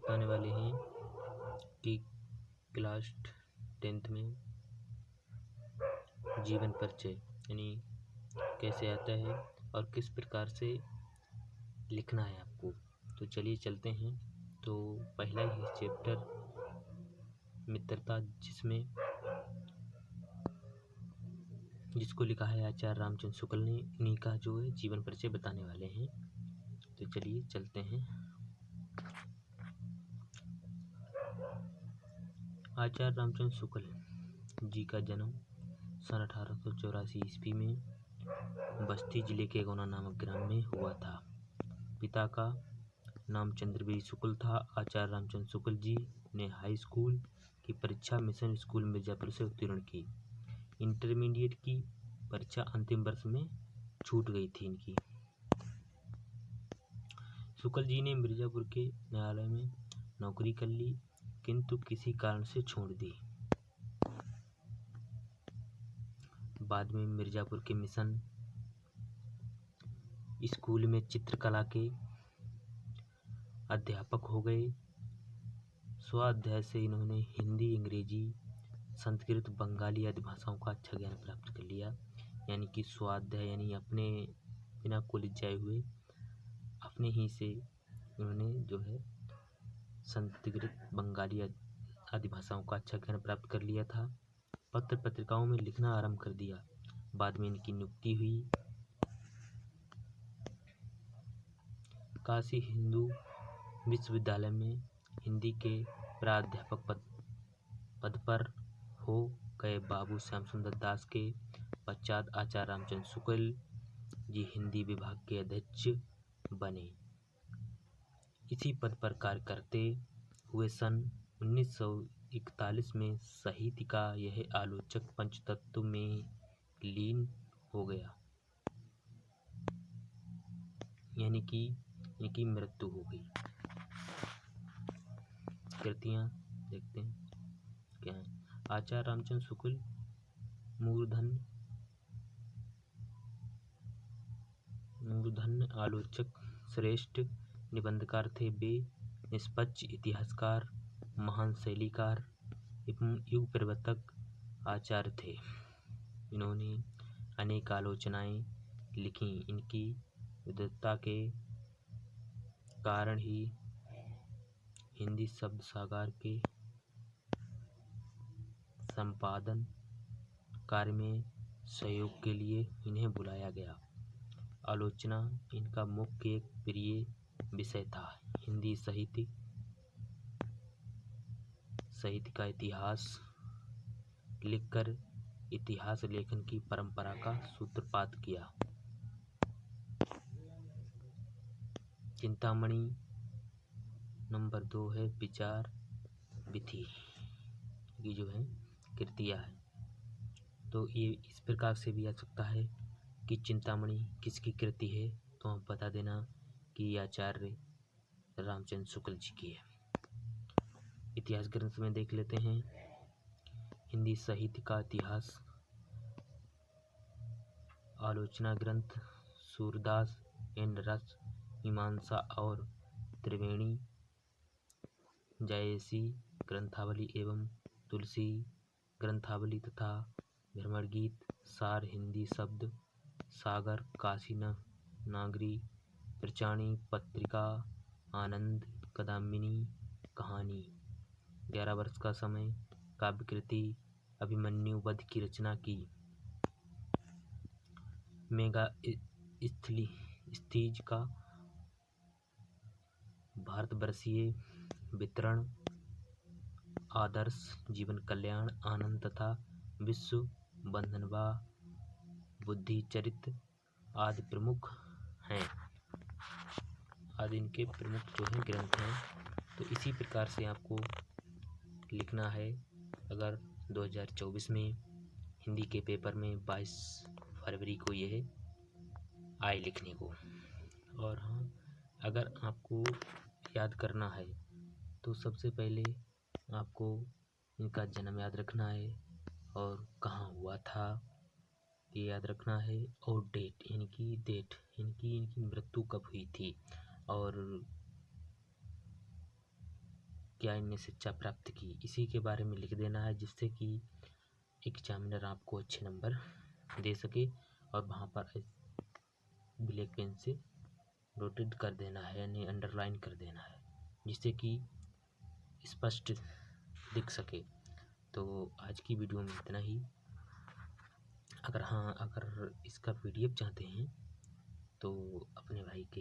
बताने वाले हैं कि क्लास 10th में जीवन परिचय यानी कैसे आता है और किस प्रकार से लिखना है आपको। तो चलिए चलते हैं। तो पहला ही चैप्टर मित्रता, जिसको लिखा है आचार्य रामचंद्र शुक्ल ने, इन्हीं का जो है जीवन परिचय बताने वाले हैं। तो चलिए चलते हैं। आचार्य रामचंद्र शुक्ल जी का जन्म सन 1884 ईस्वी में बस्ती जिले के गोना नामक ग्राम में हुआ था। पिता का नाम चंद्रवीर शुक्ल था। आचार्य रामचंद्र शुक्ल जी ने हाई स्कूल की परीक्षा मिशन स्कूल मिर्जापुर से उत्तीर्ण की। इंटरमीडिएट की परीक्षा अंतिम वर्ष में छूट गई थी इनकी। शुक्ल जी ने मिर्जापुर के न्यायालय में नौकरी कर ली, किंतु किसी कारण से छोड़ दी। बाद में मिर्जापुर के मिशन स्कूल में चित्रकला के अध्यापक हो गए। स्वाध्याय से इन्होंने हिंदी, अंग्रेजी, संस्कृत, बंगाली आदि भाषाओं का अच्छा ज्ञान प्राप्त कर लिया। यानी कि स्वाध्याय यानी अपने बिना कॉलेज जाए हुए अपने ही से उन्होंने जो है संस्कृत, बंगाली आदि भाषाओं का अच्छा ज्ञान प्राप्त कर लिया था। पत्र पत्रिकाओं में लिखना आरंभ कर दिया। बाद में इनकी नियुक्ति हुई काशी हिंदू विश्वविद्यालय में हिंदी के प्राध्यापक पद पर हो गए। बाबू श्याम सुंदर दास के पश्चात आचार्य रामचंद्र शुक्ल जी हिंदी विभाग के अध्यक्ष बने। इसी पद पर कार्य करते हुए सन 1941 में साहित्य का यह आलोचक पंचतत्व में लीन हो गया, यानी कि इनकी मृत्यु हो गई। कृतियां देखते हैं क्या है। आचार्य रामचंद्र शुक्ल मूर्धन्य आलोचक, श्रेष्ठ निबंधकार थे। वे निष्पक्ष इतिहासकार, महान शैलीकार एवं युग प्रवर्तक आचार्य थे। इन्होंने अनेक आलोचनाएं लिखी। इनकी विद्वता के कारण ही हिंदी शब्द सागर के संपादन कार्य में सहयोग के लिए इन्हें बुलाया गया। आलोचना इनका मुख्य एक प्रिय विषय था। हिंदी साहित्य का इतिहास लिखकर इतिहास लेखन की परंपरा का सूत्रपात किया। चिंतामणि नंबर 2 है विचार विधि की जो है कृतियां है। तो ये इस प्रकार से भी आ सकता है कि चिंतामणि किसकी कृति है, तो हम बता देना कि आचार्य रामचंद्र शुक्ल जी की है। इतिहास ग्रंथ में देख लेते हैं। हिंदी साहित्य का इतिहास आलोचना ग्रंथ सूरदास एंड रस मीमांसा और त्रिवेणी जायसी ग्रंथावली एवं तुलसी ग्रंथावली तथा भ्रमर गीत सार, हिंदी शब्द सागर, काशी नागरी, प्रचाणी पत्रिका, आनंद, कदामिनी कहानी, 11 वर्ष का समय, काव्यकृति अभिमन्यु वध की रचना की, मेगा स्थीज का भारतवर्षीय वितरण, आदर्श जीवन कल्याण, आनंद तथा विश्व बंधनवा, बुद्धि चरित्र आदि प्रमुख हैं। आदि इनके प्रमुख जो हैं ग्रंथ हैं। तो इसी प्रकार से आपको लिखना है। अगर 2024 में हिंदी के पेपर में 22 फरवरी को यह आए लिखने को। और हाँ, अगर आपको याद करना है तो सबसे पहले आपको इनका जन्म याद रखना है और कहाँ हुआ था ये याद रखना है, और डेट यानी कि इनकी मृत्यु कब हुई थी, और क्या इनने शिक्षा प्राप्त की, इसी के बारे में लिख देना है, जिससे कि एग्जामिनर आपको अच्छे नंबर दे सके। और वहाँ पर ब्लैक पेन से नोटेड कर देना है, यानी अंडरलाइन कर देना है, जिससे कि स्पष्ट दिख सके। तो आज की वीडियो में इतना ही। अगर इसका PDF चाहते हैं तो अपने भाई के